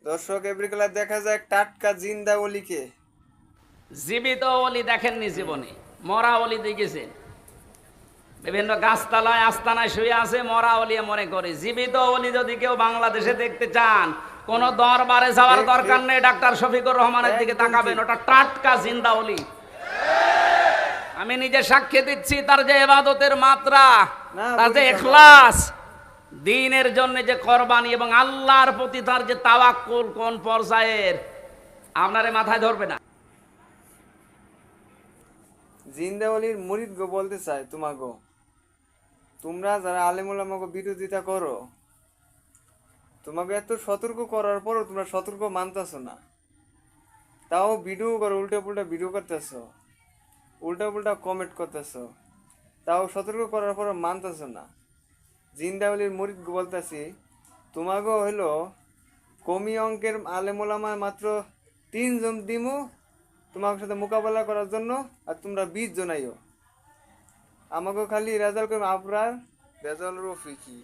দর্শক এব্রিকলা দেখা যায় টাটকা জিন্দা ওলিকে। জীবিত অলি দেখেননি জীবনে, মরা অলি দেখেছেন। বিভিন্ন গাছতলায় আস্তানায় শুয়ে আছে, মরা অলি মনে করে। জীবিত অলি যদি কেউ বাংলাদেশে দেখতে চান, কোন দরবারে যাওয়ার ঠিক দরকার ঠিক নেই, ডাক্তার শফিকুর রহমানের দিকে একদম তাকাবেন, ঠিক। ওটা টাটকা জিন্দা অলি। আমি নিজে সাক্ষী দিচ্ছি, তার যে ইবাদতের মাত্রা, না তার যে বলিস না। ইখলাস, দ্বীনের জন্য যে কোরবানি এবং আল্লাহর প্রতি তার যে তাওয়াক্কুল কোন পর্যায়ের, আপনারে মাথায় ধরবে না। জিন্দা ওলির মুরিদ গো বলতে চাই তোমাগো, তোমরা যারা আলেমুলামাগো বিরোধিতা করো, তোমাকে এত সতর্ক করার পরও তোমরা সতর্ক মানতেছো না। তাও ভিডিও করো, উল্টা পুল্টা ভিডিও করতেছো, উল্টা পুল্টা কমেন্ট করতেছো, তাও সতর্ক করার পরও মানতেছো না। জিন্দা ওলির মুরিদ গো বলতেছি, তোমাগো হইলো কমি অঙ্কের আলেমুলামায় মাত্র 3 জন দিমু তোমার সাথে মোকাবেলা করার জন্য, আর তোমরা 20 জনাইও। আমাকে খালি রেজাল্ট করবে আবরার রেজাল্ট রফিকি।